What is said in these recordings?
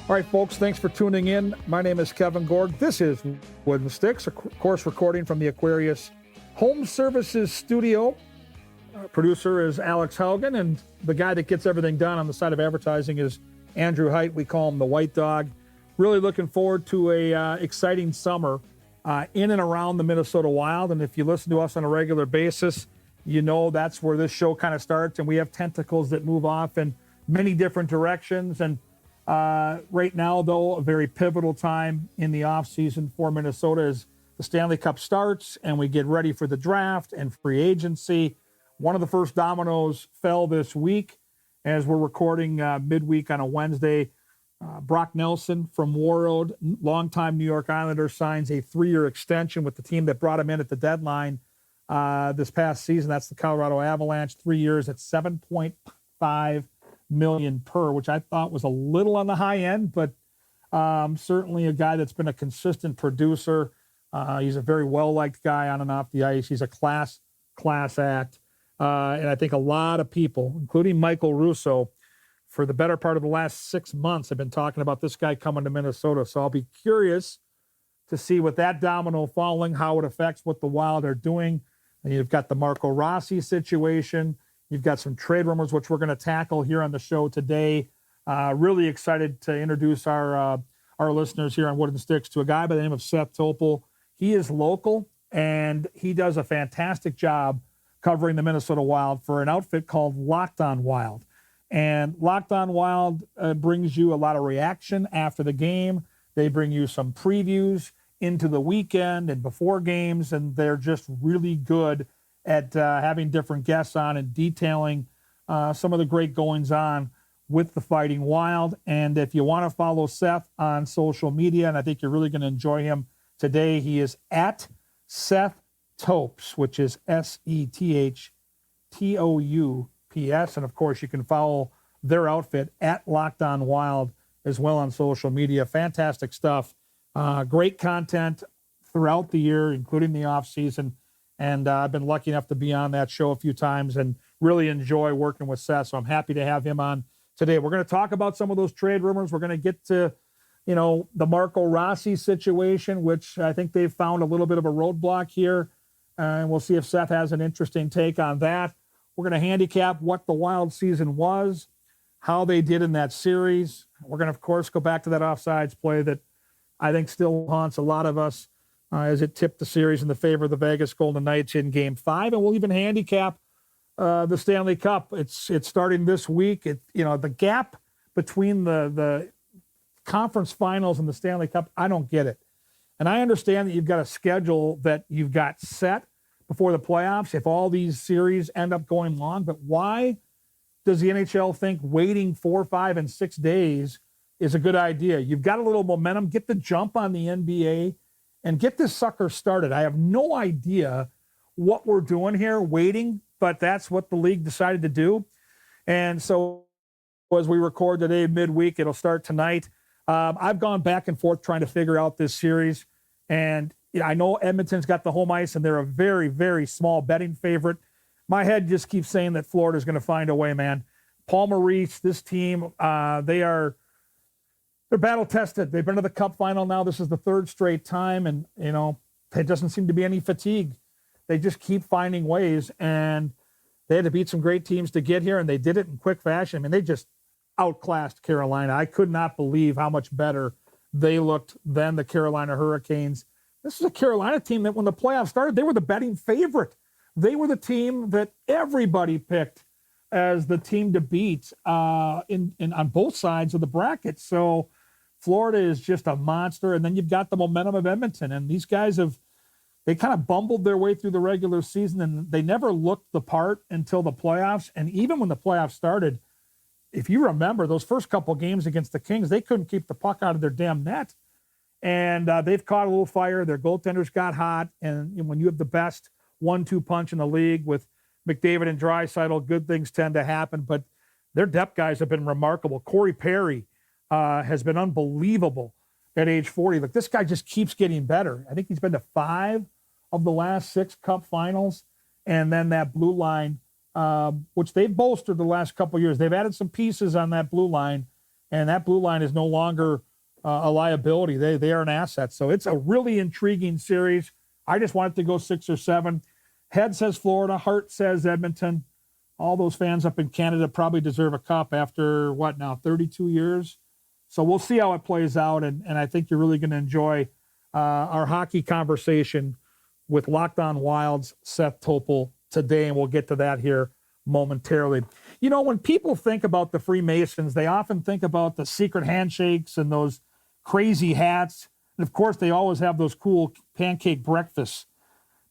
All right, folks, thanks for tuning in. My name is Kevin Gorg. This is Wood and Sticks, of course, recording from the Aquarius Home Services studio. Producer is Alex Haugen, and the guy that gets everything done on the side of advertising is Andrew Height. We call him the White Dog. Really looking forward to a exciting summer in and around the Minnesota Wild. And if you listen to us on a regular basis, you know that's where this show kind of starts. And we have tentacles that move off in many different directions. And right now, though, a very pivotal time in the offseason for Minnesota as the Stanley Cup starts and we get ready for the draft and free agency. One of the first dominoes fell this week as we're recording midweek on a Wednesday. Brock Nelson from Warroad, longtime New York Islander, signs a 3-year extension with the team that brought him in at the deadline this past season. That's the Colorado Avalanche, 3 years at $7.5 million per, which I thought was a little on the high end, but certainly a guy that's been a consistent producer. He's a very well-liked guy on and off the ice. He's a class act. And I think a lot of people, including Michael Russo, for the better part of the last 6 months, have been talking about this guy coming to Minnesota. So I'll be curious to see with that domino falling, how it affects what the Wild are doing. And you've got the Marco Rossi situation. You've got some trade rumors, which we're going to tackle here on the show today. Really excited to introduce our listeners here on Wood and Sticks to a guy by the name of Seth Toupal. He is local, and he does a fantastic job covering the Minnesota Wild for an outfit called Locked On Wild. And Locked On Wild brings you a lot of reaction after the game. They bring you some previews into the weekend and before games, and they're just really good at having different guests on and detailing some of the great goings-on with the Fighting Wild. And if you want to follow Seth on social media, and I think you're really going to enjoy him today, he is at Seth Toups, which is SETHTOUPS. And, of course, you can follow their outfit at Locked On Wild as well on social media. Fantastic stuff. Great content throughout the year, including the offseason. And I've been lucky enough to be on that show a few times and really enjoy working with Seth. So I'm happy to have him on today. We're going to talk about some of those trade rumors. We're going to get to, the Marco Rossi situation, which I think they've found a little bit of a roadblock here. And we'll see if Seth has an interesting take on that. We're going to handicap what the Wild season was, how they did in that series. We're going to, of course, go back to that offsides play that I think still haunts a lot of us as it tipped the series in the favor of the Vegas Golden Knights in Game 5. And we'll even handicap the Stanley Cup. It's starting this week. The gap between the conference finals and the Stanley Cup, I don't get it. And I understand that you've got a schedule that you've got set before the playoffs if all these series end up going long. But why does the NHL think waiting 4, 5, and 6 days is a good idea? You've got a little momentum. Get the jump on the NBA and get this sucker started. I have no idea what we're doing here, waiting, but that's what the league decided to do. And so as we record today, midweek, it'll start tonight. I've gone back and forth trying to figure out this series. And I know Edmonton's got the home ice, and they're a very, very small betting favorite. My head just keeps saying that Florida's going to find a way, man. Paul Maurice, this team, they're battle tested. They've been to the Cup final now. This is the 3rd straight time, and there doesn't seem to be any fatigue. They just keep finding ways, and they had to beat some great teams to get here, and they did it in quick fashion. I mean, they just outclassed Carolina. I could not believe how much better they looked than the Carolina Hurricanes. This is a Carolina team that when the playoffs started, they were the betting favorite. They were the team that everybody picked as the team to beat on both sides of the bracket. So Florida is just a monster. And then you've got the momentum of Edmonton. And these guys they kind of bumbled their way through the regular season, and they never looked the part until the playoffs. And even when the playoffs started, if you remember those first couple games against the Kings, they couldn't keep the puck out of their damn net. And they've caught a little fire. Their goaltenders got hot. And when you have the best 1-2 punch in the league with McDavid and Draisaitl, good things tend to happen. But their depth guys have been remarkable. Corey Perry has been unbelievable at age 40. Look, this guy just keeps getting better. I think he's been to 5 of the last 6 Cup finals. And then that blue line, which they've bolstered the last couple of years. They've added some pieces on that blue line. and that blue line is no longer a liability. They are an asset. So it's a really intriguing series. I just want it to go 6 or 7. Head says Florida, heart says Edmonton. All those fans up in Canada probably deserve a cup after, 32 years? So we'll see how it plays out, and I think you're really going to enjoy our hockey conversation with Locked On Wild's Seth Toupal today, and we'll get to that here momentarily. You know, when people think about the Freemasons, they often think about the secret handshakes and those crazy hats. And of course, they always have those cool pancake breakfasts.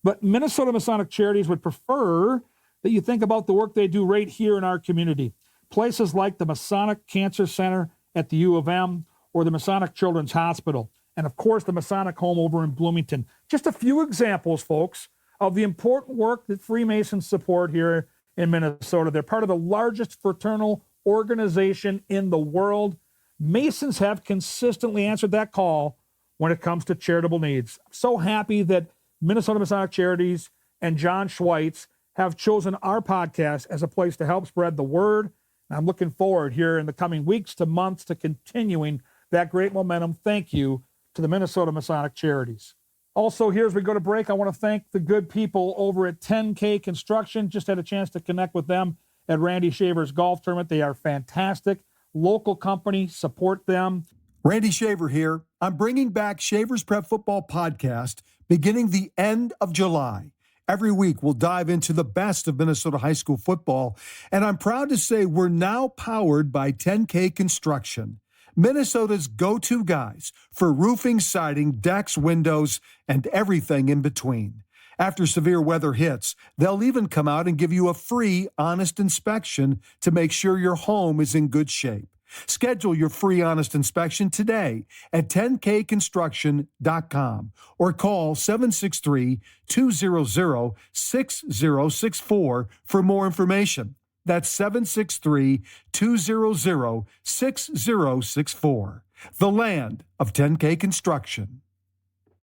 But Minnesota Masonic Charities would prefer that you think about the work they do right here in our community. Places like the Masonic Cancer Center at the U of M or the Masonic Children's Hospital. And of course, the Masonic Home over in Bloomington. Just a few examples, folks, of the important work that Freemasons support here in Minnesota. They're part of the largest fraternal organization in the world. Masons have consistently answered that call when it comes to charitable needs. I'm so happy that Minnesota Masonic Charities and John Schweitz have chosen our podcast as a place to help spread the word. And I'm looking forward here in the coming weeks to months to continuing that great momentum. Thank you to the Minnesota Masonic Charities. Also, here as we go to break, I want to thank the good people over at 10K Construction. Just had a chance to connect with them at Randy Shaver's golf tournament. They are fantastic. Local company, support them. Randy Shaver here. I'm bringing back Shaver's Prep Football Podcast beginning the end of July. Every week, we'll dive into the best of Minnesota high school football, and I'm proud to say we're now powered by 10K Construction, Minnesota's go-to guys for roofing, siding, decks, windows, and everything in between. After severe weather hits, they'll even come out and give you a free, honest inspection to make sure your home is in good shape. Schedule your free, honest inspection today at 10kconstruction.com or call 763-200-6064 for more information. That's 763-200-6064. The land of 10K Construction.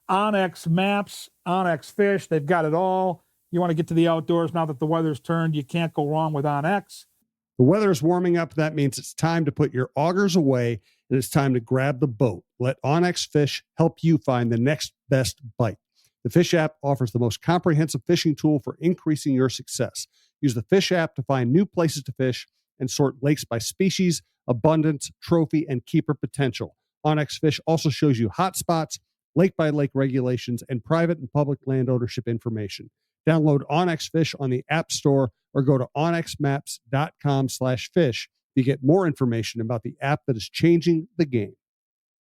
Onyx Maps, Onyx Fish, they've got it all. You want to get to the outdoors now that the weather's turned, you can't go wrong with Onyx. The weather is warming up. That means it's time to put your augers away and it's time to grab the boat. Let Onyx Fish help you find the next best bite. The Fish app offers the most comprehensive fishing tool for increasing your success. Use the Fish app to find new places to fish and sort lakes by species, abundance, trophy, and keeper potential. Onyx Fish also shows you hot spots, lake-by-lake regulations, and private and public land ownership information. Download Onyx Fish on the App Store or go to onyxmaps.com/fish to get more information about the app that is changing the game.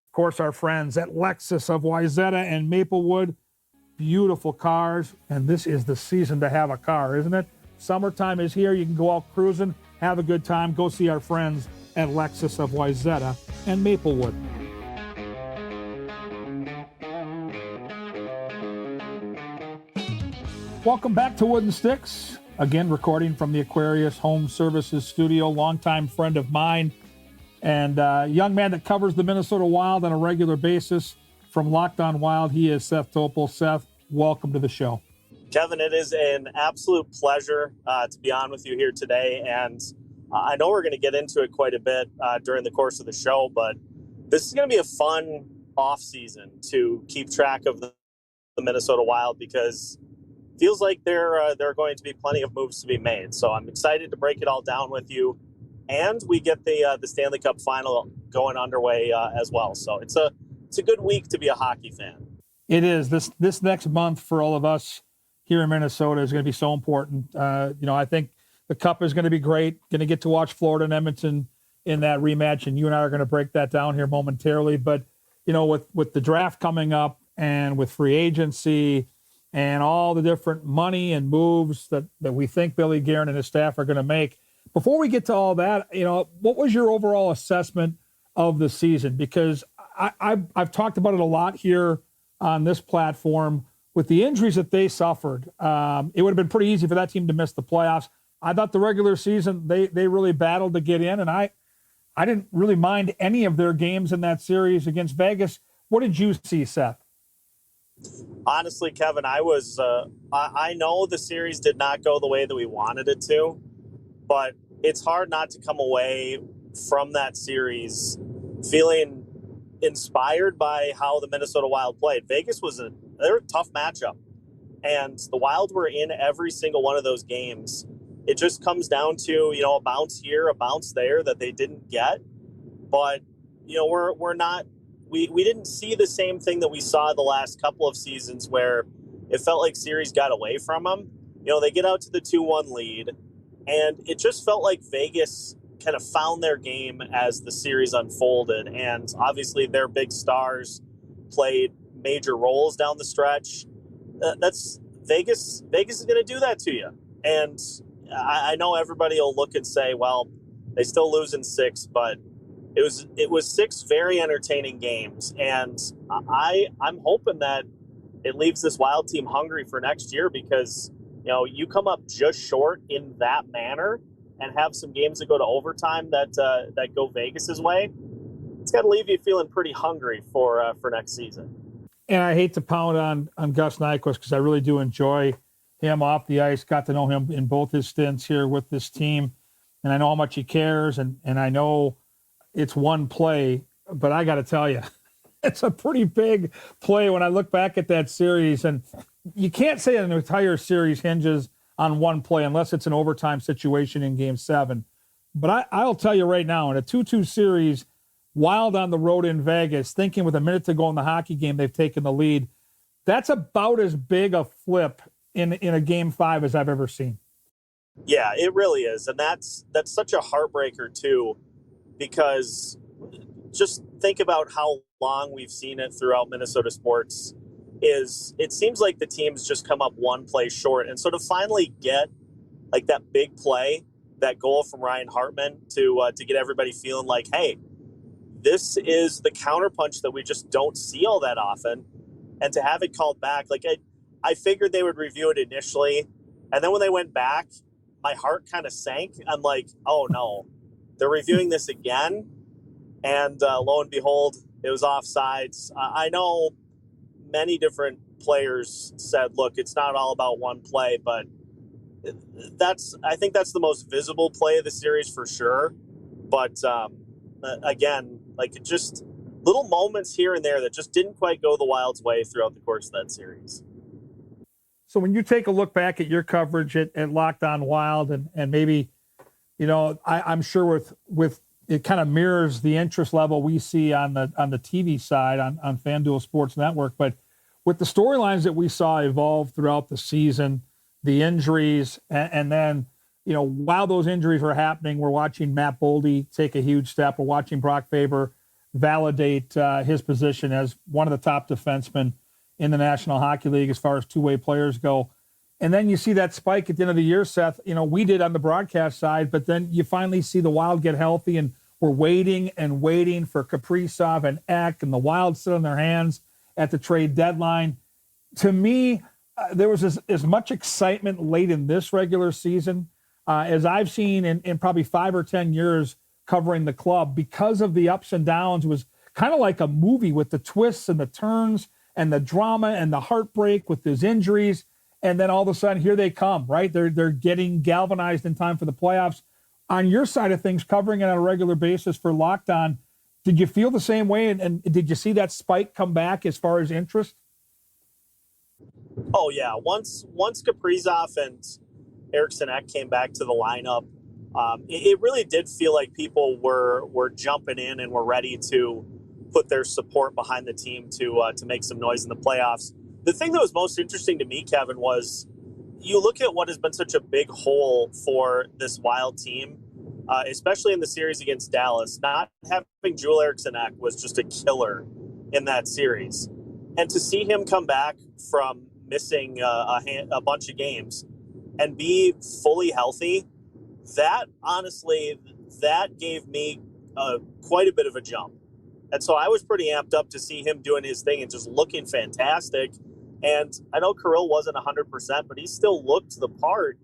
Of course, our friends at Lexus of Wayzata and Maplewood, beautiful cars, and this is the season to have a car, isn't it? Summertime is here. You can go out cruising, have a good time. Go see our friends at Lexus of Wayzata and Maplewood. Welcome back to Wooden Sticks. Again, recording from the Aquarius Home Services studio. Longtime friend of mine and young man that covers the Minnesota Wild on a regular basis from Locked On Wild. He is Seth Toupal. Seth, welcome to the show. Kevin, it is an absolute pleasure to be on with you here today. And I know we're going to get into it quite a bit during the course of the show, but this is going to be a fun off season to keep track of the Minnesota Wild because it feels like there are going to be plenty of moves to be made. So I'm excited to break it all down with you. And we get the Stanley Cup final going underway as well. So it's a good week to be a hockey fan. It is. This next month for all of us here in Minnesota is going to be so important. I think the Cup is going to be great. Going to get to watch Florida and Edmonton in that rematch, and you and I are going to break that down here momentarily. But, with the draft coming up and with free agency and all the different money and moves that we think Billy Guerin and his staff are going to make, before we get to all that, what was your overall assessment of the season? Because I've talked about it a lot here on this platform. With the injuries that they suffered, it would have been pretty easy for that team to miss the playoffs. I thought the regular season, they really battled to get in, and I didn't really mind any of their games in that series against Vegas. What did you see, Seth? Honestly, Kevin, I know the series did not go the way that we wanted it to, but it's hard not to come away from that series feeling inspired by how the Minnesota Wild played. Vegas they were a tough matchup, and the Wild were in every single one of those games. It just comes down to, a bounce here, a bounce there that they didn't get. But, we didn't see the same thing that we saw the last couple of seasons where it felt like series got away from them. They get out to the 2-1 lead, and it just felt like Vegas kind of found their game as the series unfolded. And obviously their big stars played major roles down the stretch. That's Vegas. Vegas is going to do that to you. And I know everybody will look and say, well, they still lose in 6, but it was 6 very entertaining games. And I'm hoping that it leaves this Wild team hungry for next year, because, you come up just short in that manner and have some games that go to overtime that go Vegas's way. It's got to leave you feeling pretty hungry for next season. And I hate to pound on Gus Nyquist, because I really do enjoy him off the ice. Got to know him in both his stints here with this team, and I know how much he cares, and I know it's one play, but I got to tell you, it's a pretty big play when I look back at that series. And you can't say an entire series hinges on one play unless it's an overtime situation in Game 7. But I'll tell you right now, in a 2-2 series, Wild on the road in Vegas, thinking with a minute to go in the hockey game they've taken the lead, that's about as big a flip in a Game 5 as I've ever seen. Yeah, it really is. And that's such a heartbreaker, too, because just think about how long we've seen it throughout Minnesota sports. It seems like the teams just come up one play short. And so to finally get like that big play, that goal from Ryan Hartman to get everybody feeling like, hey, this is the counterpunch that we just don't see all that often. And to have it called back, like I figured they would review it initially. And then when they went back, my heart kind of sank. I'm like, oh no, they're reviewing this again. And lo and behold, it was offsides. I know many different players said, look, it's not all about one play, but I think that's the most visible play of the series for sure. But again, like just little moments here and there that just didn't quite go the Wild's way throughout the course of that series. So when you take a look back at your coverage at Locked On Wild, and maybe, I'm sure with it kind of mirrors the interest level we see on the TV side on FanDuel Sports Network, but with the storylines that we saw evolve throughout the season, the injuries, and then, while those injuries were happening, we're watching Matt Boldy take a huge step. We're watching Brock Faber validate his position as one of the top defensemen in the National Hockey League as far as two-way players go. And then you see that spike at the end of the year, Seth. We did on the broadcast side, but then you finally see the Wild get healthy, and we're waiting and waiting for Kaprizov and Ek, and the Wild sit on their hands at the trade deadline. To me, there was as much excitement late in this regular season as I've seen in probably 5 or 10 years covering the club, because of the ups and downs. It was kind of like a movie with the twists and the turns and the drama and the heartbreak with his injuries. And then all of a sudden, here they come, right? They're getting galvanized in time for the playoffs. On your side of things, covering it on a regular basis for Locked On, did you feel the same way? And did you see that spike come back as far as interest? Oh, yeah. Once Kaprizov and Eriksson Ek came back to the lineup, it really did feel like people were jumping in and were ready to put their support behind the team to make some noise in the playoffs. The thing that was most interesting to me, Kevin, was you look at what has been such a big hole for this Wild team, especially in the series against Dallas. Not having Joel Eriksson Ek was just a killer in that series. And to see him come back from missing a bunch of games and be fully healthy, that gave me quite a bit of a jump. And so I was pretty amped up to see him doing his thing and just looking fantastic. And I know Kirill wasn't 100%, but he still looked the part.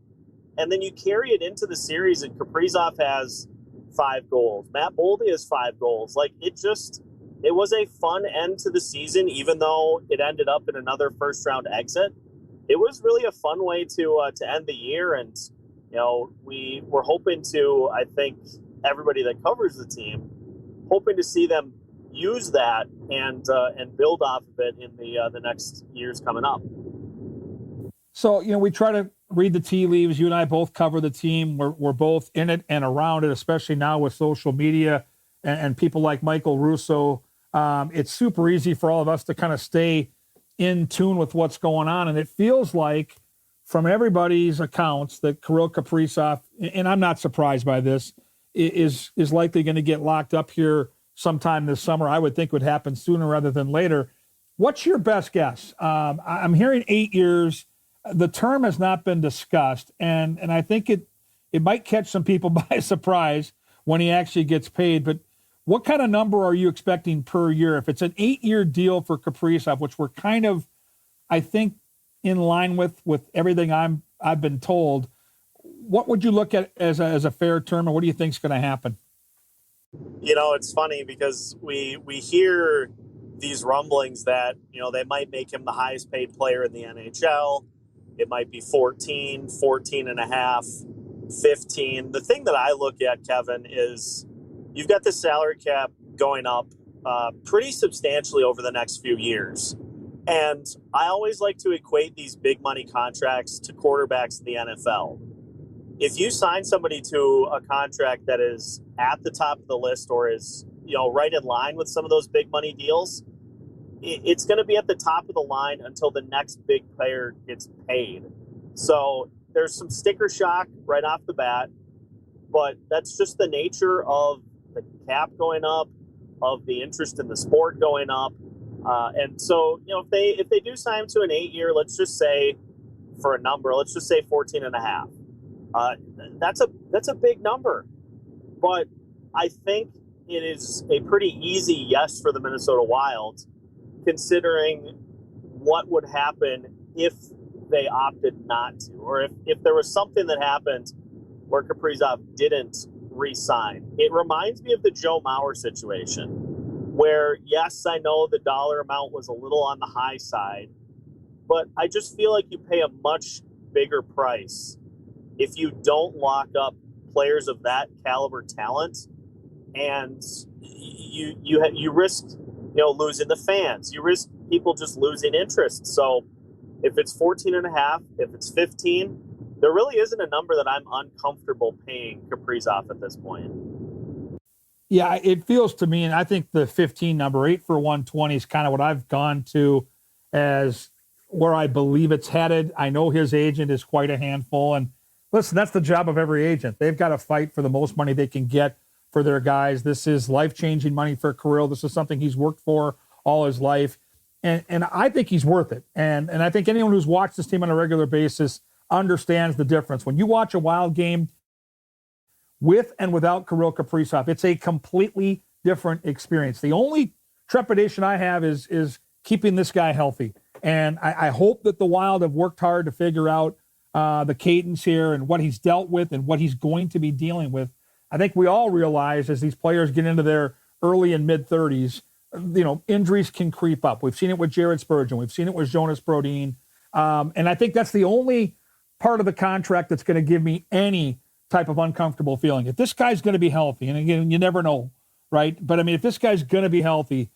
And then you carry it into the series, and Kaprizov has 5 goals. Matt Boldy has 5 goals. Like, it was a fun end to the season, even though it ended up in another first-round exit. It was really a fun way to end the year. And, we were hoping to, I think, everybody that covers the team, hoping to see them use that and build off of it in the next years coming up. So, we try to read the tea leaves. You and I both cover the team. We're both in it and around it, especially now with social media and people like Michael Russo. It's super easy for all of us to kind of stay in tune with what's going on. And it feels like from everybody's accounts that Kirill Kaprizov, and I'm not surprised by this, is likely going to get locked up here sometime this summer. I would think would happen sooner rather than later. What's your best guess? I'm hearing 8 years. The term has not been discussed, and I think it might catch some people by surprise when he actually gets paid. But what kind of number are you expecting per year? If it's an 8-year deal for Kaprizov, which we're kind of, I think, in line with everything I've been told, what would you look at as a fair term, and what do you think is going to happen? It's funny because we hear these rumblings that, they might make him the highest paid player in the NHL. It might be 14 and a half, 15. The thing that I look at, Kevin, is you've got the salary cap going up pretty substantially over the next few years. And I always like to equate these big money contracts to quarterbacks in the NFL. If you sign somebody to a contract that is at the top of the list or is, right in line with some of those big money deals, it's going to be at the top of the line until the next big player gets paid. So there's some sticker shock right off the bat, but that's just the nature of the cap going up, of the interest in the sport going up. And so, if they do sign him to an 8-year, let's just say for a number, let's just say 14 and a half. That's a big number, but I think it is a pretty easy yes for the Minnesota Wild, considering what would happen if they opted not to, or if there was something that happened where Kaprizov didn't re-sign. It reminds me of the Joe Mauer situation, where, yes, I know the dollar amount was a little on the high side, but I just feel like you pay a much bigger price if you don't lock up players of that caliber talent, and you risk losing the fans. You risk people just losing interest. So if it's 14 and a half, if it's 15, there really isn't a number that I'm uncomfortable paying Kaprizov at this point. Yeah, it feels to me, and I think the 15 number, 8 for 120, is kind of what I've gone to as where I believe it's headed. I know his agent is quite a handful, and listen, that's the job of every agent. They've got to fight for the most money they can get for their guys. This is life-changing money for Kirill. This is something he's worked for all his life, and I think he's worth it. And I think anyone who's watched this team on a regular basis understands the difference. When you watch a Wild game with and without Kirill Kaprizov, it's a completely different experience. The only trepidation I have is keeping this guy healthy. And I hope that the Wild have worked hard to figure out the cadence here and what he's dealt with and what he's going to be dealing with. I think we all realize as these players get into their early and mid-30s, injuries can creep up. We've seen it with Jared Spurgeon. We've seen it with Jonas Brodin. And I think that's the only part of the contract that's going to give me any type of uncomfortable feeling. If this guy's going to be healthy, and again, you never know, right? But I mean, if this guy's going to be healthy,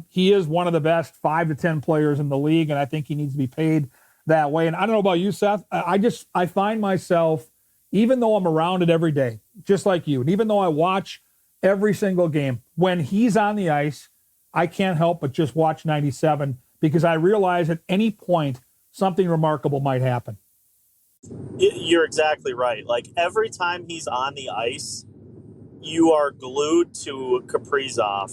he is one of the best 5 to 10 players in the league, and I think he needs to be paid that way. And I don't know about you, Seth. I find myself, even though I'm around it every day, just like you, and even though I watch every single game, when he's on the ice, I can't help but just watch 97 because I realize at any point something remarkable might happen. You're exactly right. Like every time he's on the ice, you are glued to Kaprizov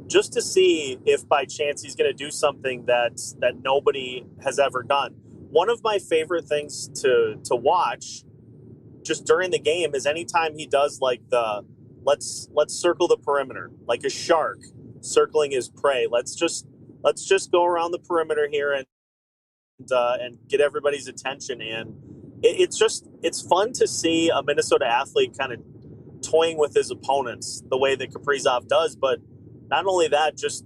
just to see if by chance he's going to do something that nobody has ever done. One of my favorite things to watch just during the game is anytime he does like the let's circle the perimeter like a shark circling his prey. Let's just go around the perimeter here and get everybody's attention. And it's fun to see a Minnesota athlete kind of toying with his opponents the way that Kaprizov does. But not only that, just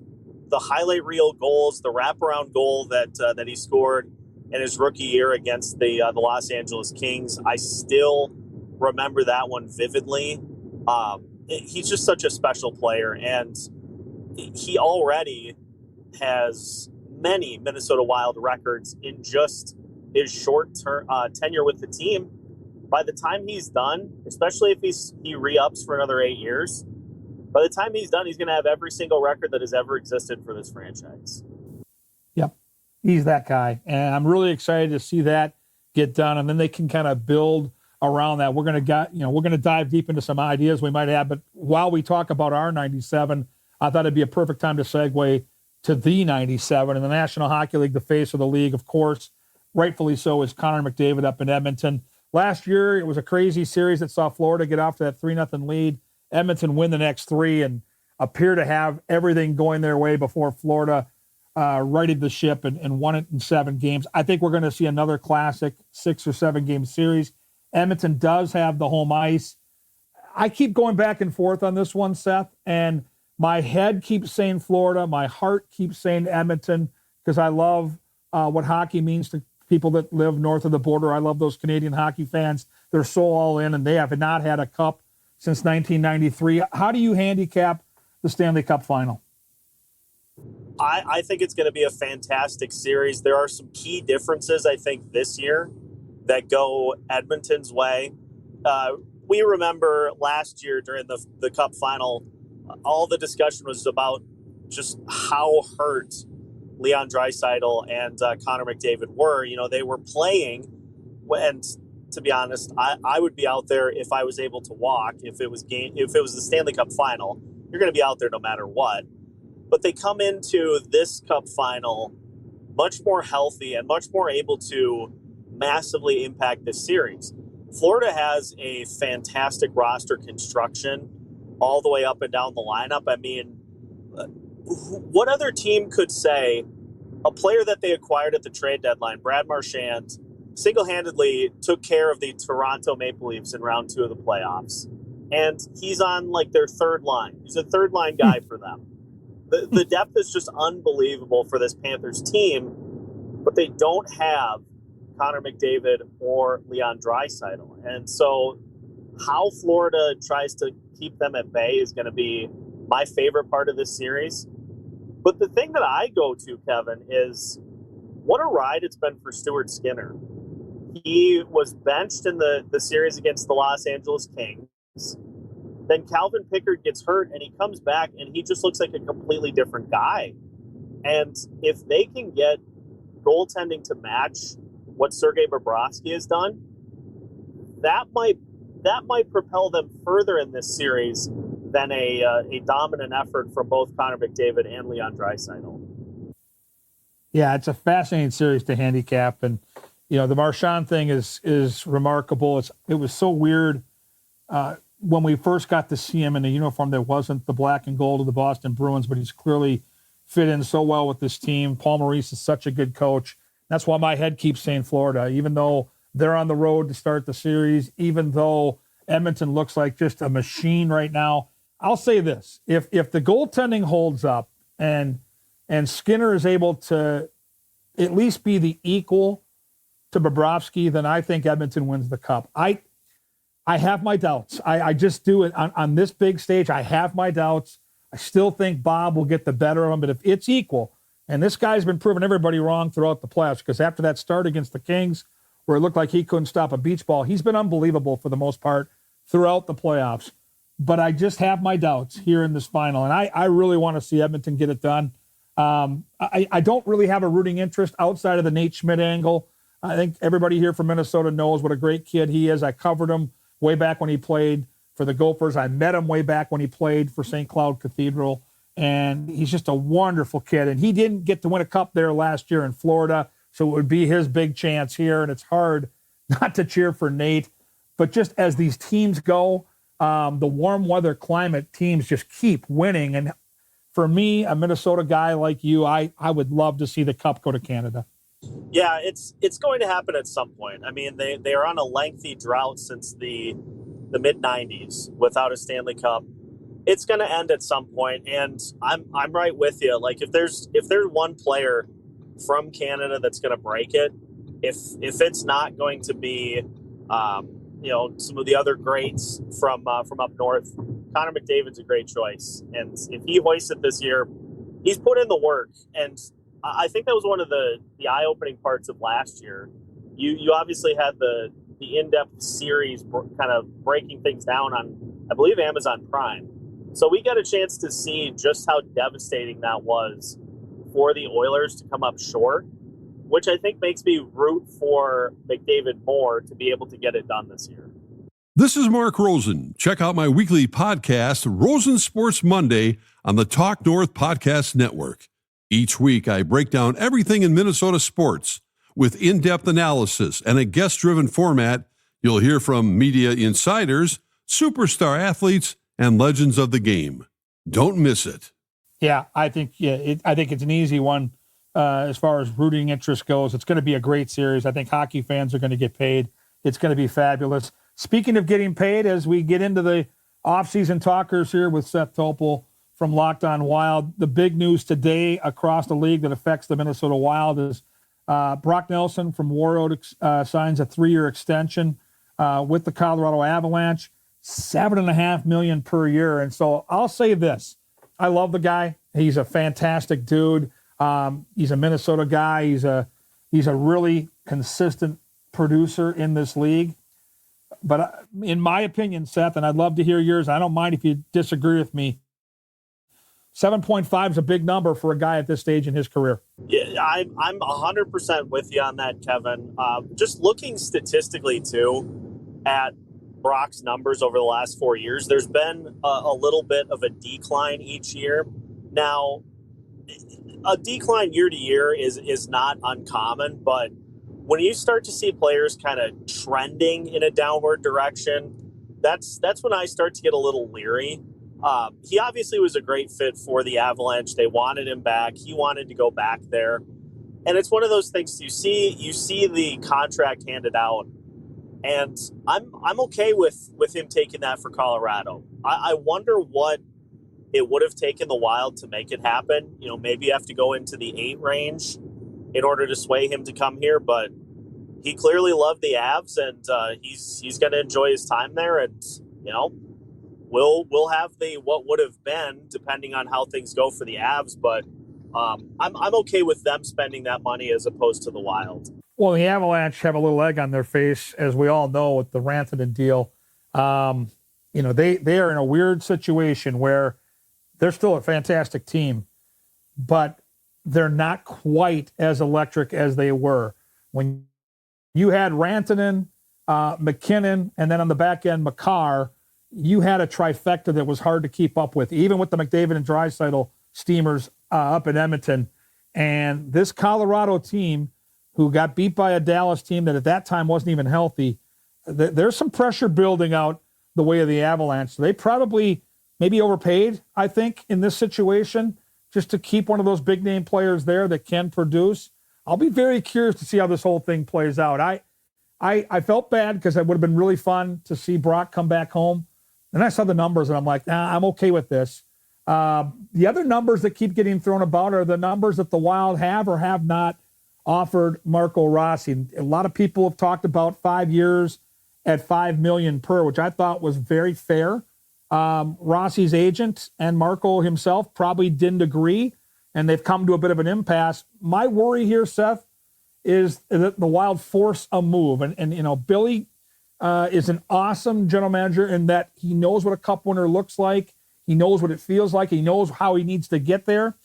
the highlight reel goals, the wraparound goal that he scored in his rookie year against the Los Angeles Kings. I still remember that one vividly. He's just such a special player, and he already has many Minnesota Wild records in just his short-term tenure with the team. By the time he's done, especially if he re-ups for another 8 years, by the time he's done, he's going to have every single record that has ever existed for this franchise. Yep, he's that guy, and I'm really excited to see that get done, and then they can kind of build around that. We're going to dive deep into some ideas we might have, but while we talk about our 97, I thought it'd be a perfect time to segue to the 97 in the National Hockey League, the face of the league, of course, rightfully so, is Connor McDavid up in Edmonton. Last year, it was a crazy series that saw Florida get off to that 3-0 lead. Edmonton win the next three and appear to have everything going their way before Florida righted the ship and won it in 7 games. I think we're going to see another classic 6 or 7 game series. Edmonton does have the home ice. I keep going back and forth on this one, Seth, and my head keeps saying Florida. My heart keeps saying Edmonton because I love what hockey means to people that live north of the border. I love those Canadian hockey fans. They're so all in, and they have not had a cup since 1993. How do you handicap the Stanley Cup final? I think it's going to be a fantastic series. There are some key differences, I think, this year that go Edmonton's way. We remember last year during the Cup final, all the discussion was about just how hurt Leon Draisaitl and Connor McDavid were. You know, they were playing, and to be honest, I would be out there if I was able to walk. If it was the Stanley Cup final, you're going to be out there no matter what. But they come into this Cup final much more healthy and much more able to massively impact this series. Florida has a fantastic roster construction all the way up and down the lineup. I mean, what other team could say a player that they acquired at the trade deadline, Brad Marchand, single-handedly took care of the Toronto Maple Leafs in round 2 of the playoffs? And he's on like their third line. He's a third-line guy for them. The depth is just unbelievable for this Panthers team, but they don't have Connor McDavid or Leon Draisaitl. And so how Florida tries to keep them at bay is going to be my favorite part of this series. But the thing that I go to, Kevin, is what a ride it's been for Stuart Skinner. He was benched in the series against the Los Angeles Kings. Then Calvin Pickard gets hurt, and he comes back, and he just looks like a completely different guy. And if they can get goaltending to match what Sergei Bobrovsky has done, that might propel them further in this series than a dominant effort from both Connor McDavid and Leon Draisaitl. Yeah, it's a fascinating series to handicap, and you know the Marchand thing is remarkable. It was so weird when we first got to see him in a uniform that wasn't the black and gold of the Boston Bruins, but he's clearly fit in so well with this team. Paul Maurice is such a good coach. That's why my head keeps saying Florida, even though they're on the road to start the series, even though Edmonton looks like just a machine right now. I'll say this, if the goaltending holds up and Skinner is able to at least be the equal to Bobrovsky, then I think Edmonton wins the Cup. I have my doubts. I just do it on this big stage. I have my doubts. I still think Bob will get the better of him, but if it's equal, and this guy's been proving everybody wrong throughout the playoffs, because after that start against the Kings, where it looked like he couldn't stop a beach ball, he's been unbelievable for the most part throughout the playoffs. But I just have my doubts here in this final, and I really want to see Edmonton get it done. I don't really have a rooting interest outside of the Nate Schmidt angle. I think everybody here from Minnesota knows what a great kid he is. I covered him way back when he played for the Gophers. I met him way back when he played for St. Cloud Cathedral, and he's just a wonderful kid. And he didn't get to win a cup there last year in Florida, so it would be his big chance here, and it's hard not to cheer for Nate. But just as these teams go, the warm weather climate teams just keep winning. And for me, a Minnesota guy like you, I would love to see the cup go to Canada. Yeah, it's going to happen at some point. I mean, they are on a lengthy drought since the mid-90s without a Stanley Cup. It's going to end at some point, and I'm right with you. Like if there's one player from Canada that's going to break it, if it's not going to be some of the other greats from up north, Connor McDavid's a great choice. And if he hoists it this year, he's put in the work. And I think that was one of the eye-opening parts of last year. You obviously had the in-depth series kind of breaking things down on, I believe, Amazon Prime. So we got a chance to see just how devastating that was for the Oilers to come up short, which I think makes me root for McDavid more to be able to get it done this year. This is Mark Rosen. Check out my weekly podcast, Rosen Sports Monday, on the Talk North Podcast Network. Each week, I break down everything in Minnesota sports with in-depth analysis and a guest-driven format. You'll hear from media insiders, superstar athletes, and legends of the game. Don't miss it. Yeah, I think it's an easy one as far as rooting interest goes. It's going to be a great series. I think hockey fans are going to get paid. It's going to be fabulous. Speaking of getting paid, as we get into the offseason talkers here with Seth Toupal from Locked On Wild, the big news today across the league that affects the Minnesota Wild is Brock Nelson from Warroad signs a 3-year extension with the Colorado Avalanche, $7.5 million per year. And so I'll say this: I love the guy. He's a fantastic dude. He's a Minnesota guy. He's a really consistent producer in this league. But in my opinion, Seth, and I'd love to hear yours, I don't mind if you disagree with me, 7.5 is a big number for a guy at this stage in his career. Yeah, I'm 100% with you on that, Kevin. Just looking statistically, too, at Brock's numbers over the last 4 years, there's been a little bit of a decline each year. Now, a decline year to year is not uncommon, but when you start to see players kind of trending in a downward direction, that's when I start to get a little leery. He obviously was a great fit for the Avalanche. They wanted him back. He wanted to go back there. And it's one of those things, you see the contract handed out, and I'm okay with him taking that for Colorado. I wonder what it would have taken the Wild to make it happen. Maybe you have to go into the 8 range in order to sway him to come here, but he clearly loved the Avs, and he's going to enjoy his time there, and we'll have the what would have been depending on how things go for the Avs, but I'm okay with them spending that money as opposed to the Wild. Well, the Avalanche have a little egg on their face, as we all know, with the Rantanen deal. They are in a weird situation where they're still a fantastic team, but they're not quite as electric as they were. When you had Rantanen, McKinnon, and then on the back end, Makar, you had a trifecta that was hard to keep up with, even with the McDavid and Draisaitl steamers up in Edmonton. And this Colorado team, who got beat by a Dallas team that at that time wasn't even healthy, there's some pressure building out the way of the Avalanche. So they probably maybe overpaid, I think, in this situation, just to keep one of those big-name players there that can produce. I'll be very curious to see how this whole thing plays out. I felt bad because it would have been really fun to see Brock come back home. And I saw the numbers, and I'm like, I'm okay with this. The other numbers that keep getting thrown about are the numbers that the Wild have or have not offered Marco Rossi. A lot of people have talked about 5 years at $5 million per, which I thought was very fair. Rossi's agent and Marco himself probably didn't agree, and they've come to a bit of an impasse. My worry here, Seth, is that the Wild force a move. And Billy is an awesome general manager in that he knows what a cup winner looks like. He knows what it feels like. He knows how he needs to get there.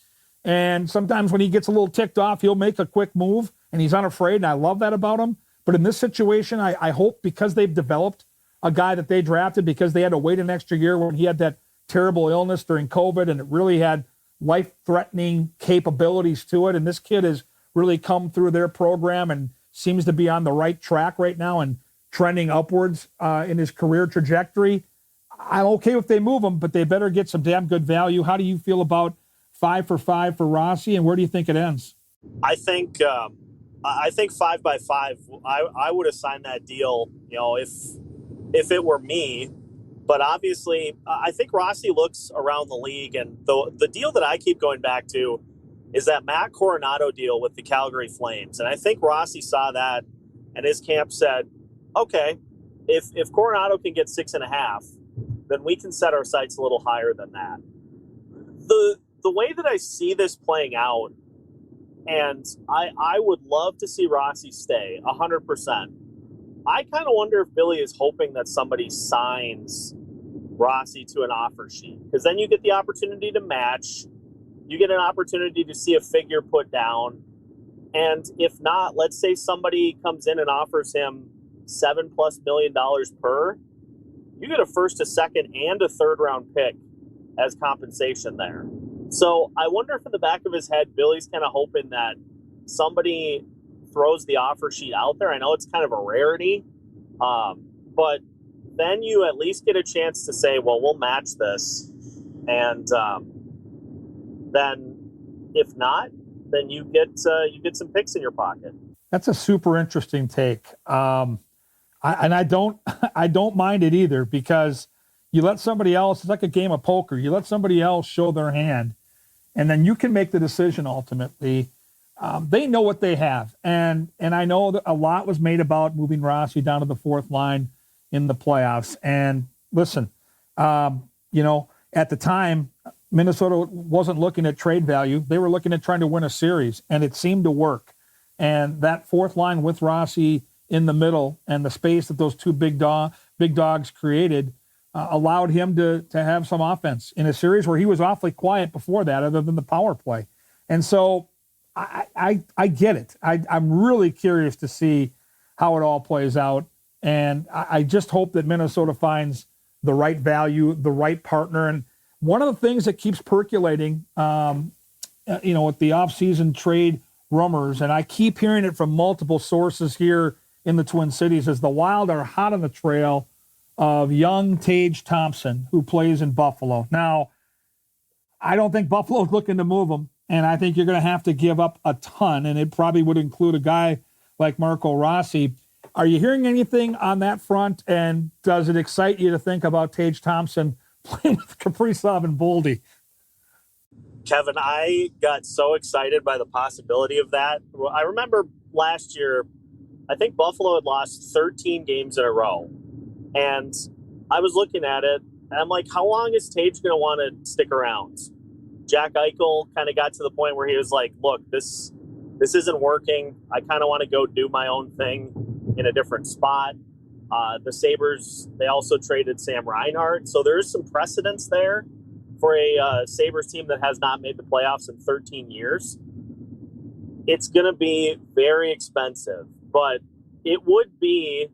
And sometimes when he gets a little ticked off, he'll make a quick move, and he's unafraid, and I love that about him. But in this situation, I hope, because they've developed a guy that they drafted, because they had to wait an extra year when he had that terrible illness during COVID, and it really had life-threatening capabilities to it. And this kid has really come through their program and seems to be on the right track right now and trending upwards in his career trajectory. I'm okay if they move him, but they better get some damn good value. How do you feel about 5 for 5 for Rossi, and where do you think it ends? I think 5 by 5. I would have signed that deal, if it were me. But obviously, I think Rossi looks around the league, and the deal that I keep going back to is that Matt Coronado deal with the Calgary Flames. And I think Rossi saw that, and his camp said, okay, If Coronado can get 6.5, then we can set our sights a little higher than that. The way that I see this playing out, and I would love to see Rossi stay 100%. I kind of wonder if Billy is hoping that somebody signs Rossi to an offer sheet, because then you get the opportunity to match. You get an opportunity to see a figure put down. And if not, let's say somebody comes in and offers him $7+ million per, you get a first, a second, and a third round pick as compensation there. So I wonder if in the back of his head, Billy's kind of hoping that somebody throws the offer sheet out there. I know it's kind of a rarity, but then you at least get a chance to say, well, we'll match this. And then if not, then you get some picks in your pocket. That's a super interesting take. I don't mind it either, because you let somebody else, it's like a game of poker. You let somebody else show their hand, and then you can make the decision ultimately. They know what they have. And I know that a lot was made about moving Rossi down to the fourth line in the playoffs. And listen, at the time, Minnesota wasn't looking at trade value. They were looking at trying to win a series, and it seemed to work. And that fourth line with Rossi in the middle and the space that those two big dogs created allowed him to have some offense in a series where he was awfully quiet before that, other than the power play. And so I get it. I'm really curious to see how it all plays out. And I just hope that Minnesota finds the right value, the right partner. And one of the things that keeps percolating, with the offseason trade rumors, and I keep hearing it from multiple sources here in the Twin Cities, is the Wild are hot on the trail of young Tage Thompson, who plays in Buffalo. Now, I don't think Buffalo's looking to move him, and I think you're going to have to give up a ton, and it probably would include a guy like Marco Rossi. Are you hearing anything on that front, and does it excite you to think about Tage Thompson playing with Kaprizov and Boldy? Kevin, I got so excited by the possibility of that. Well, I remember last year, I think Buffalo had lost 13 games in a row. And I was looking at it, and I'm like, how long is Tage going to want to stick around? Jack Eichel kind of got to the point where he was like, look, this isn't working. I kind of want to go do my own thing in a different spot. The Sabres, they also traded Sam Reinhart. So there is some precedence there for a Sabres team that has not made the playoffs in 13 years. It's going to be very expensive, but it would be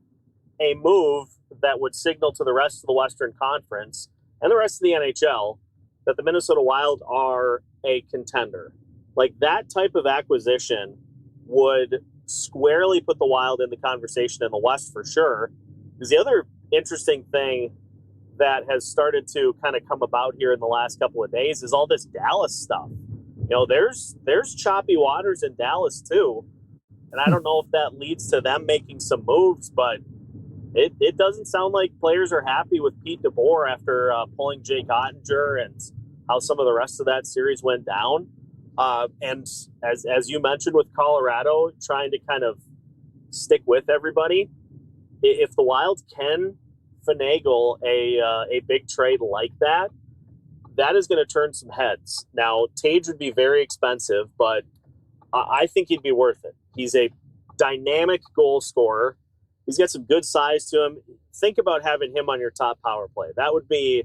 a move that would signal to the rest of the Western Conference and the rest of the NHL that the Minnesota Wild are a contender. Like, that type of acquisition would squarely put the Wild in the conversation in the West for sure. Because the other interesting thing that has started to kind of come about here in the last couple of days is all this Dallas stuff. There's choppy waters in Dallas too. And I don't know if that leads to them making some moves, but it doesn't sound like players are happy with Pete DeBoer after pulling Jake Ottinger and how some of the rest of that series went down. And as you mentioned with Colorado, trying to kind of stick with everybody, if the Wild can finagle a big trade like that, that is going to turn some heads. Now, Tage would be very expensive, but I think he'd be worth it. He's a dynamic goal scorer. He's got some good size to him. Think about having him on your top power play. That would be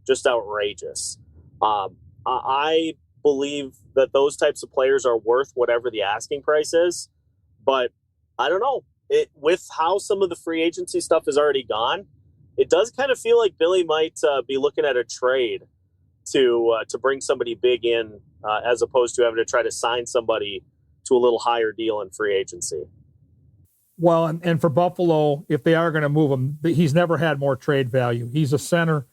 just outrageous. I believe that those types of players are worth whatever the asking price is, but I don't know. With how some of the free agency stuff is already gone, it does kind of feel like Billy might be looking at a trade to bring somebody big in, as opposed to having to try to sign somebody to a little higher deal in free agency. Well, and for Buffalo, if they are going to move him, he's never had more trade value. He's a center.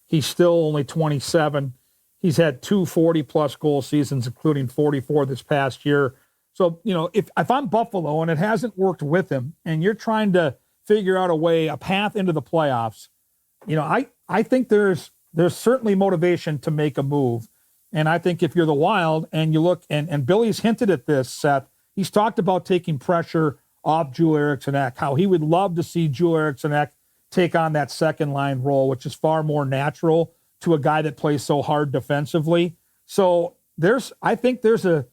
He's still only 27. He's had 2 40-plus goal seasons, including 44 this past year. So, if I'm Buffalo and it hasn't worked with him, and you're trying to figure out a path into the playoffs, I think there's certainly motivation to make a move. And I think if you're the Wild and you look, and Billy's hinted at this, Seth, he's talked about taking pressure off Joel Eriksson Ek, how he would love to see Joel Eriksson Ek take on that second line role, which is far more natural to a guy that plays so hard defensively. So I think there's at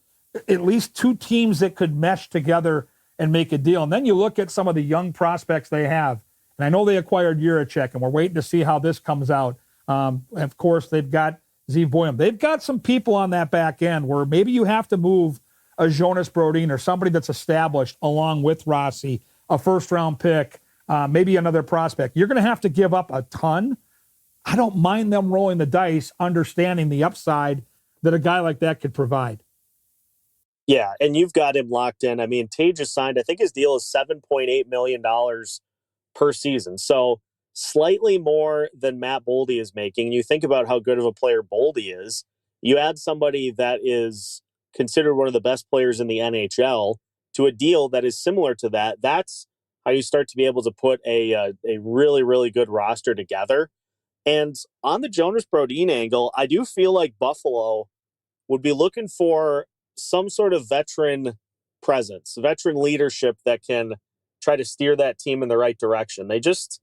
least two teams that could mesh together and make a deal. And then you look at some of the young prospects they have. And I know they acquired Juracek, and we're waiting to see how this comes out. Of course, they've got Zeev Boyum. They've got some people on that back end where maybe you have to move a Jonas Brodin or somebody that's established along with Rossi, a first-round pick, maybe another prospect. You're going to have to give up a ton. I don't mind them rolling the dice, understanding the upside that a guy like that could provide. Yeah, and you've got him locked in. I mean, Tage is signed. I think his deal is $7.8 million per season. So slightly more than Matt Boldy is making. You think about how good of a player Boldy is. You add somebody that is considered one of the best players in the NHL to a deal that is similar to that. That's how you start to be able to put a really, really good roster together. And on the Jonas Brodin angle, I do feel like Buffalo would be looking for some sort of veteran presence, veteran leadership that can try to steer that team in the right direction. They just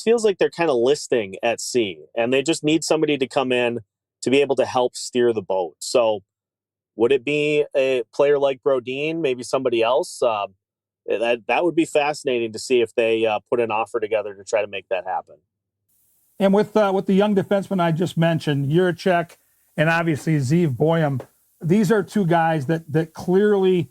feels like they're kind of listing at sea, and they just need somebody to come in to be able to help steer the boat. So would it be a player like Brodin, maybe somebody else? That would be fascinating to see if they put an offer together to try to make that happen. And with the young defenseman I just mentioned, Juracek and obviously Zeev Boyum, these are two guys that clearly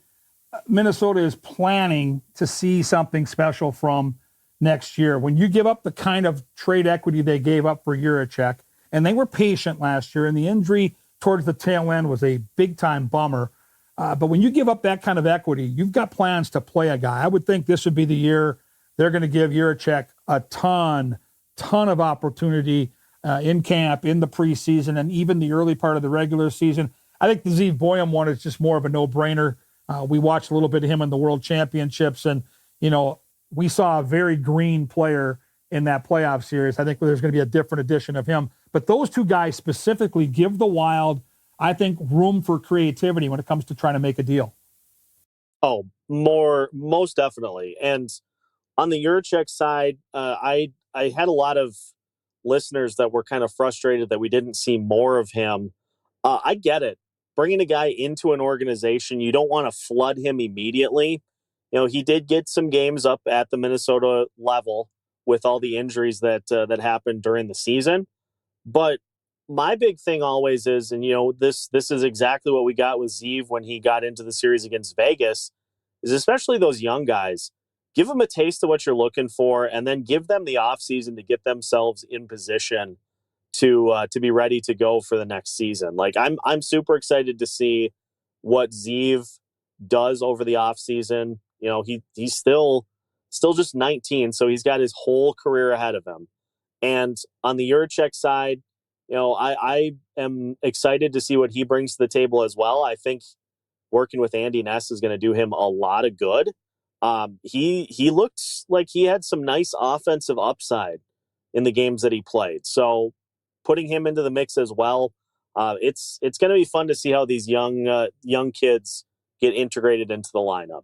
Minnesota is planning to see something special from next year. When you give up the kind of trade equity they gave up for Juracek, and they were patient last year, and the injury towards the tail end was a big-time bummer. But when you give up that kind of equity, you've got plans to play a guy. I would think this would be the year they're going to give Juracek a ton of opportunity in camp, in the preseason, and even the early part of the regular season. I think the Zeev Boyum one is just more of a no-brainer. We watched a little bit of him in the World Championships, and, we saw a very green player in that playoff series. I think there's going to be a different edition of him. But those two guys specifically give the Wild, I think, room for creativity when it comes to trying to make a deal. Oh, most definitely. And on the Juracek side, I had a lot of listeners that were kind of frustrated that we didn't see more of him. I get it. Bringing a guy into an organization, you don't want to flood him immediately. He did get some games up at the Minnesota level with all the injuries that happened during the season. But my big thing always is, and this is exactly what we got with Zeev when he got into the series against Vegas, is especially those young guys. Give them a taste of what you're looking for, and then give them the offseason to get themselves in position to be ready to go for the next season. Like I'm super excited to see what Zeev does over the offseason. He's still just 19, so he's got his whole career ahead of him. And on the Juracek side, I am excited to see what he brings to the table as well. I think working with Andy Ness is going to do him a lot of good. He looked like he had some nice offensive upside in the games that he played. So putting him into the mix as well, it's going to be fun to see how these young kids get integrated into the lineup.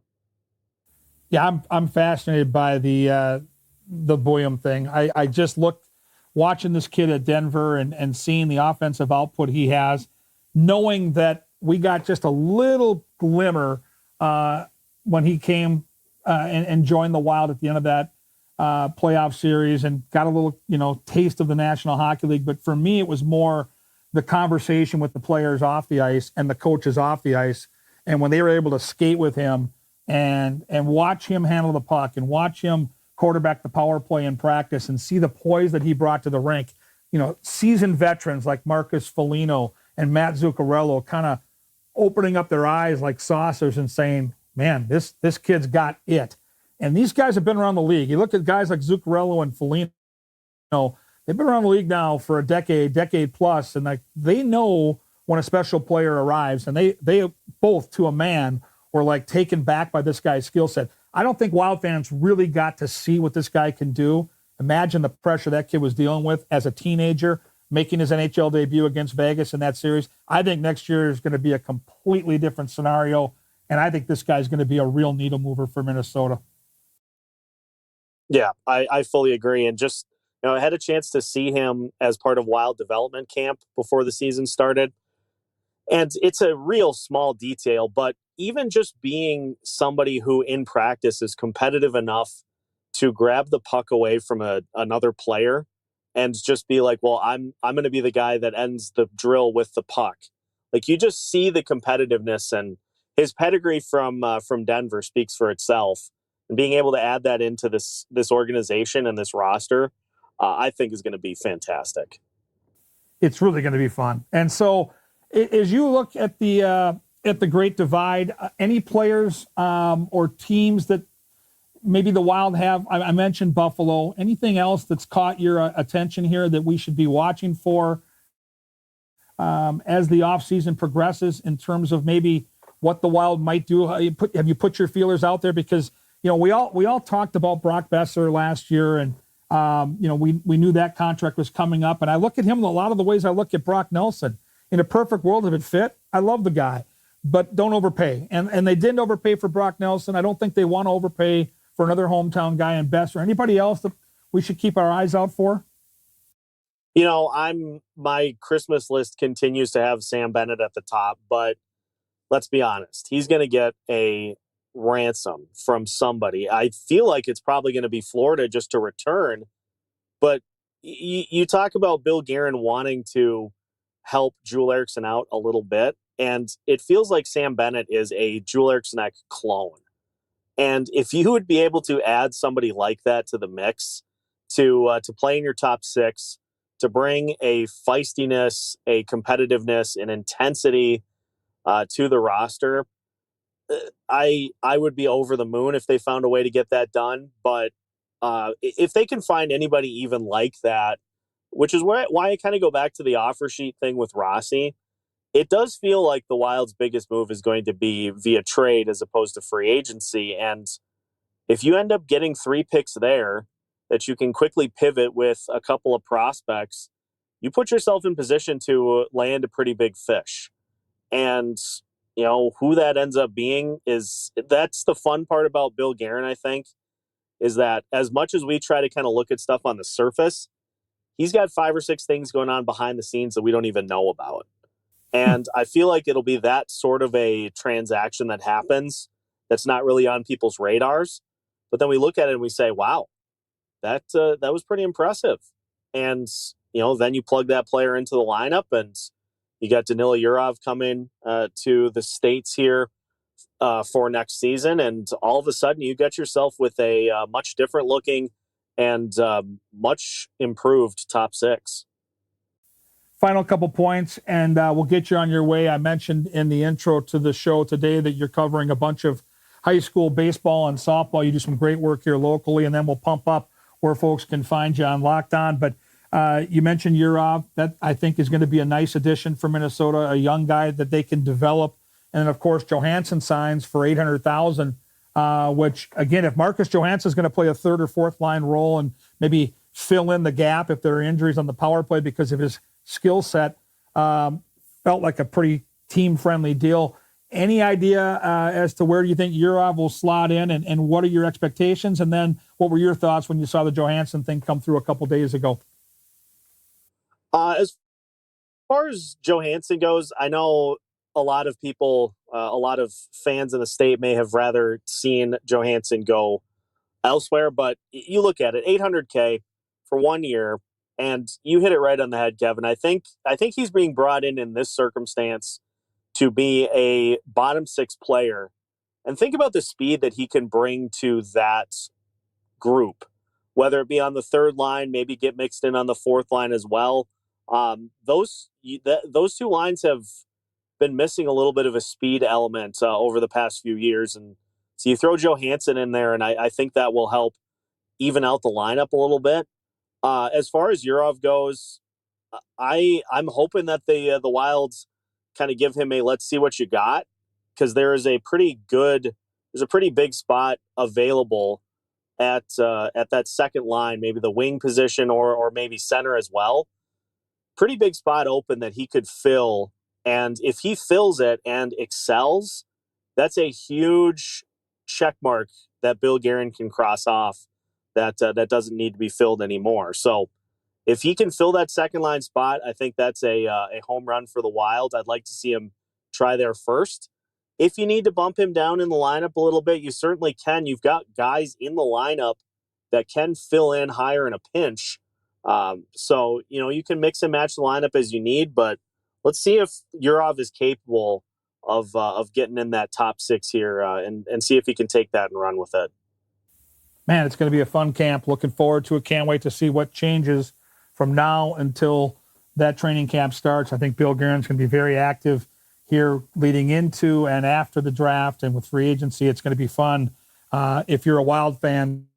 Yeah, I'm fascinated by the Boyum thing. I just looked watching this kid at Denver and seeing the offensive output he has, knowing that we got just a little glimmer when he came and joined the Wild at the end of that playoff series and got a little, taste of the National Hockey League. But for me, it was more the conversation with the players off the ice and the coaches off the ice. And when they were able to skate with him and watch him handle the puck and watch him quarterback the power play in practice and see the poise that he brought to the rink, seasoned veterans like Marcus Foligno and Matt Zuccarello kind of opening up their eyes like saucers and saying, man, this kid's got it. And these guys have been around the league. You look at guys like Zuccarello and Foligno, they've been around the league now for a decade plus, and they know when a special player arrives, and they both, to a man, were taken back by this guy's skill set. I don't think Wild fans really got to see what this guy can do. Imagine the pressure that kid was dealing with as a teenager, making his NHL debut against Vegas in that series. I think next year is going to be a completely different scenario, and I think this guy's going to be a real needle mover for Minnesota. Yeah, I fully agree. And just, I had a chance to see him as part of Wild Development Camp before the season started. And it's a real small detail, but even just being somebody who in practice is competitive enough to grab the puck away from another player and just be like, well, I'm going to be the guy that ends the drill with the puck. Like, you just see the competitiveness, and his pedigree from Denver speaks for itself. And being able to add that into this organization and this roster, I think is going to be fantastic. It's really going to be fun. And so, as you look at the Great Divide, any players or teams that maybe the Wild have? I mentioned Buffalo. Anything else that's caught your attention here that we should be watching for as the offseason progresses in terms of maybe what the Wild might do? Have you put your feelers out there? Because we all talked about Brock Besser last year, and we knew that contract was coming up. And I look at him in a lot of the ways I look at Brock Nelson. In a perfect world, if it fit, I love the guy, but don't overpay. And they didn't overpay for Brock Nelson. I don't think they want to overpay for another hometown guy in Besser. Anybody else that we should keep our eyes out for? My Christmas list continues to have Sam Bennett at the top, but let's be honest, he's going to get a ransom from somebody. I feel like it's probably going to be Florida just to return, but you talk about Bill Guerin wanting to help Joel Eriksson out a little bit, and it feels like Sam Bennett is a Joel Eriksson clone. And if you would be able to add somebody like that to the mix to play in your top six, to bring a feistiness, a competitiveness, an intensity to the roster, I would be over the moon if they found a way to get that done. But if they can find anybody even like that, which is why I kind of go back to the offer sheet thing with Rossi, it does feel like the Wild's biggest move is going to be via trade as opposed to free agency. And if you end up getting 3 picks there that you can quickly pivot with a couple of prospects, you put yourself in position to land a pretty big fish. And, who that ends up being that's the fun part about Bill Guerin, I think, is that as much as we try to kind of look at stuff on the surface, he's got 5 or 6 things going on behind the scenes that we don't even know about. And I feel like it'll be that sort of a transaction that happens that's not really on people's radars. But then we look at it and we say, wow, that was pretty impressive. And, then you plug that player into the lineup, and you got Danila Yurov coming to the States here for next season. And all of a sudden you get yourself with a much different looking and much improved top 6. Final couple points, and we'll get you on your way. I mentioned in the intro to the show today that you're covering a bunch of high school baseball and softball. You do some great work here locally, and then we'll pump up where folks can find you on Locked On. But you mentioned Yurov. That, I think, is going to be a nice addition for Minnesota, a young guy that they can develop. And then, of course, Johansson signs for $800,000, which, again, if Marcus Johansson is going to play a third or fourth line role and maybe fill in the gap if there are injuries on the power play because of his skill set, felt like a pretty team-friendly deal. Any idea as to where you think Yurov will slot in, and what are your expectations? And then what were your thoughts when you saw the Johansson thing come through a couple days ago? As far as Johansson goes, I know a lot of people, a lot of fans in the state may have rather seen Johansson go elsewhere, but you look at it, $800K for 1 year, and you hit it right on the head, Kevin. I think he's being brought in this circumstance to be a bottom 6 player. And think about the speed that he can bring to that group, whether it be on the third line, maybe get mixed in on the fourth line as well. Those 2 lines have been missing a little bit of a speed element over the past few years. And so you throw Johansson in there, and I think that will help even out the lineup a little bit. As far as Yurov goes, I'm hoping that the Wilds kind of give him a let's see what you got, because there's a pretty big spot available at that second line, maybe the wing position or maybe center as well. Pretty big spot open that he could fill, and if he fills it and excels, that's a huge check mark that Bill Guerin can cross off, that doesn't need to be filled anymore. So if he can fill that second line spot, I think that's a home run for the Wild. I'd like to see him try there first. If you need to bump him down in the lineup a little bit, you certainly can. You've got guys in the lineup that can fill in higher in a pinch. So, you can mix and match the lineup as you need, but let's see if Yurov is capable of getting in that top six here and see if he can take that and run with it. Man, it's going to be a fun camp. Looking forward to it. Can't wait to see what changes from now until that training camp starts. I think Bill Guerin's going to be very active here leading into and after the draft, and with free agency, it's going to be fun if you're a Wild fan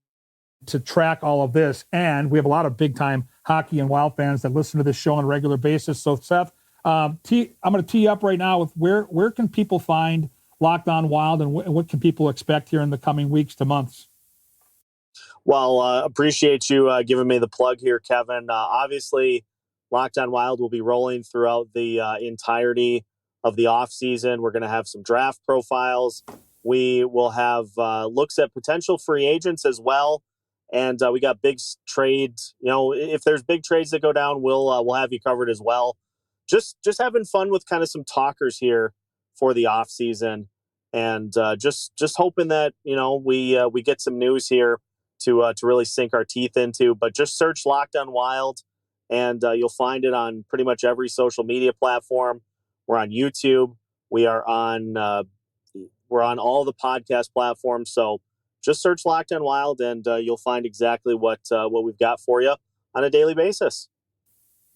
to track all of this. And we have a lot of big-time hockey and Wild fans that listen to this show on a regular basis. So, Seth, I'm going to tee up right now with where can people find Locked On Wild, and what can people expect here in the coming weeks to months? Well, appreciate you giving me the plug here, Kevin. Obviously, Locked On Wild will be rolling throughout the entirety of the offseason. We're going to have some draft profiles. We will have looks at potential free agents as well. And we got big trades. If there's big trades that go down, we'll have you covered as well. Just having fun with kind of some talkers here for the offseason. And just hoping that, we get some news here to really sink our teeth into. But just search Locked On Wild, and you'll find it on pretty much every social media platform. We're on YouTube. We're on all the podcast platforms. So just search Locked On Wild, and you'll find exactly what we've got for you on a daily basis.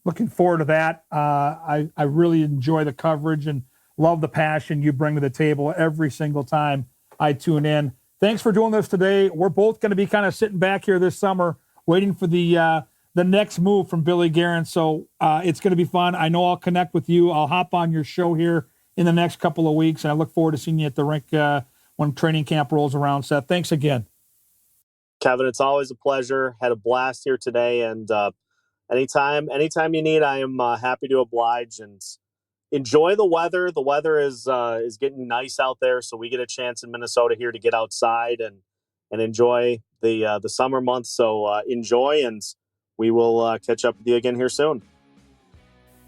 Looking forward to that. I really enjoy the coverage and love the passion you bring to the table every single time I tune in. Thanks for doing this today. We're both going to be kind of sitting back here this summer waiting for the next move from Billy Guerin. So it's going to be fun. I know I'll connect with you. I'll hop on your show here in the next couple of weeks, and I look forward to seeing you at the rink when training camp rolls around. Seth, thanks again. Kevin, it's always a pleasure. Had a blast here today, and anytime you need, I am happy to oblige. And enjoy the weather. The weather is getting nice out there, so we get a chance in Minnesota here to get outside and enjoy the summer months. So enjoy, and we will catch up with you again here soon.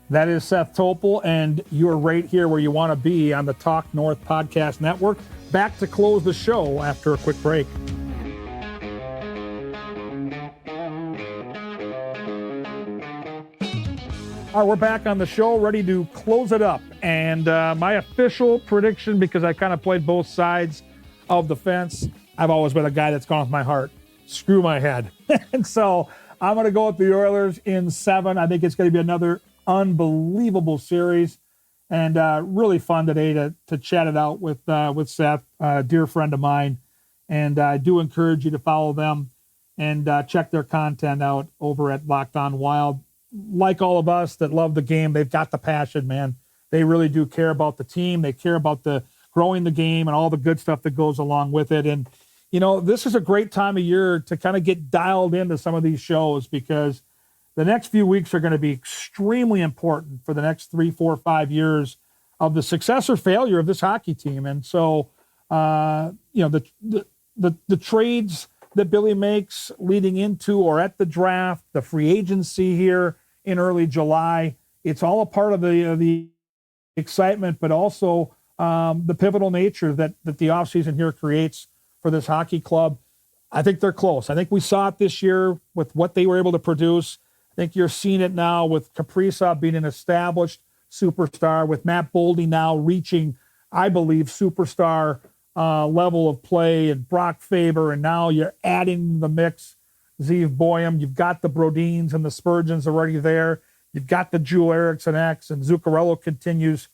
That is Seth Toupal, and you're right here where you want to be on the Talk North Podcast Network. Back to close the show after a quick break. All right, we're back on the show, ready to close it up. And my official prediction, because I kind of played both sides of the fence, I've always been a guy that's gone with my heart. Screw my head. And so I'm going to go with the Oilers in 7. I think it's going to be another unbelievable series, and really fun today to chat it out with Seth, a dear friend of mine. And I do encourage you to follow them and check their content out over at Locked On Wild. Like all of us that love the game, they've got the passion, man. They really do care about the team. They care about the growing the game and all the good stuff that goes along with it. And, this is a great time of year to kind of get dialed into some of these shows, because the next few weeks are going to be extremely important for the next 3, 4, 5 years of the success or failure of this hockey team. And so, the trades that Billy makes leading into or at the draft, the free agency here in early July, it's all a part of the excitement, but also the pivotal nature that the offseason here creates for this hockey club. I think they're close. I think we saw it this year with what they were able to produce. I think you're seeing it now with Kaprizov being an established superstar, with Matt Boldy now reaching, I believe, superstar level of play, and Brock Faber, and now you're adding the mix Zeev Boyum. You've got the Brodins and the Spurgeons already there. You've got the Jewel Eriksson X, and Zuccarello continues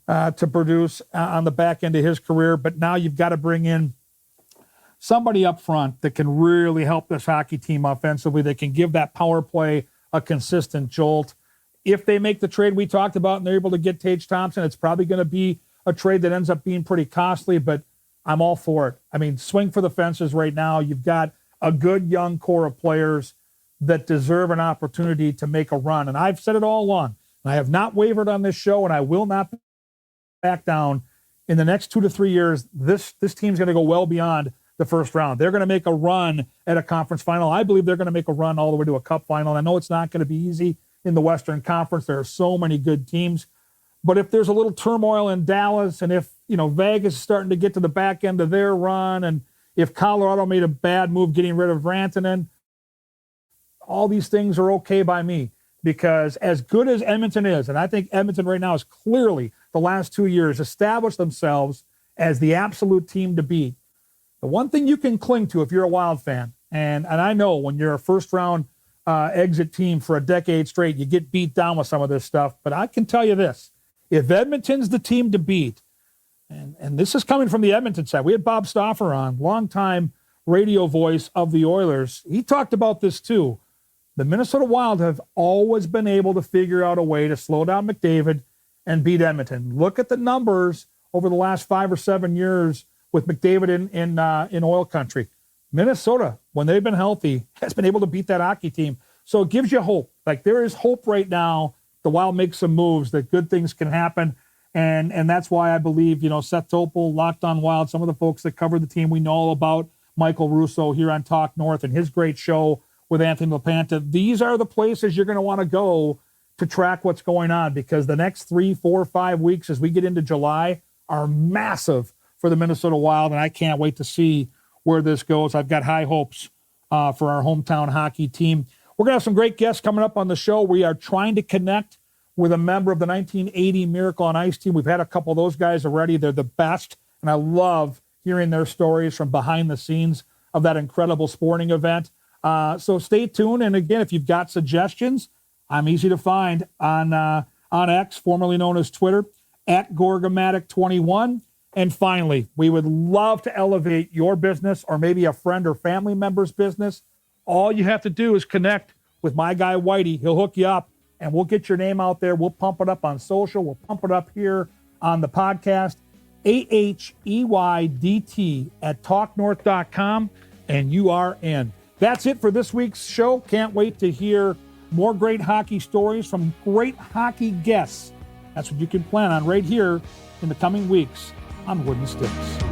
to produce on the back end of his career. But now you've got to bring in somebody up front that can really help this hockey team offensively, that can give that power play a consistent jolt. If they make the trade we talked about and they're able to get Tage Thompson, it's probably going to be a trade that ends up being pretty costly, but I'm all for it. I mean, swing for the fences right now. You've got a good young core of players that deserve an opportunity to make a run. And I've said it all along. I have not wavered on this show, and I will not back down. In the next 2 to 3 years, this team's going to go well beyond the first round. They're going to make a run at a conference final. I believe they're going to make a run all the way to a cup final. I know it's not going to be easy in the Western Conference. There are so many good teams. But if there's a little turmoil in Dallas, and if, Vegas is starting to get to the back end of their run, and if Colorado made a bad move getting rid of Rantanen, all these things are okay by me, because as good as Edmonton is, and I think Edmonton right now is clearly the last 2 years established themselves as the absolute team to beat. The one thing you can cling to if you're a Wild fan, and I know when you're a first-round exit team for a decade straight, you get beat down with some of this stuff, but I can tell you this. If Edmonton's the team to beat, and this is coming from the Edmonton side. We had Bob Stauffer on, longtime radio voice of the Oilers. He talked about this too. The Minnesota Wild have always been able to figure out a way to slow down McDavid and beat Edmonton. Look at the numbers over the last 5 or 7 years with McDavid in oil country. Minnesota, when they've been healthy, has been able to beat that hockey team. So it gives you hope. Like, there is hope right now. The Wild make some moves that good things can happen. And that's why I believe, Seth Toupal, Locked on Wild, some of the folks that cover the team we know all about, Michael Russo here on Talk North and his great show with Anthony LaPanta. These are the places you're going to want to go to track what's going on, because the next 3, 4, 5 weeks as we get into July are massive for the Minnesota Wild, and I can't wait to see where this goes. I've got high hopes for our hometown hockey team. We're going to have some great guests coming up on the show. We are trying to connect with a member of the 1980 Miracle on Ice team. We've had a couple of those guys already. They're the best, and I love hearing their stories from behind the scenes of that incredible sporting event. So stay tuned. And again, if you've got suggestions, I'm easy to find on X, formerly known as Twitter, at Gorgomatic21. And finally, we would love to elevate your business, or maybe a friend or family member's business. All you have to do is connect with my guy Whitey. He'll hook you up, and we'll get your name out there. We'll pump it up on social. We'll pump it up here on the podcast. AHEYDT at talknorth.com, and you are in. That's it for this week's show. Can't wait to hear more great hockey stories from great hockey guests. That's what you can plan on right here in the coming weeks on Wooden Sticks.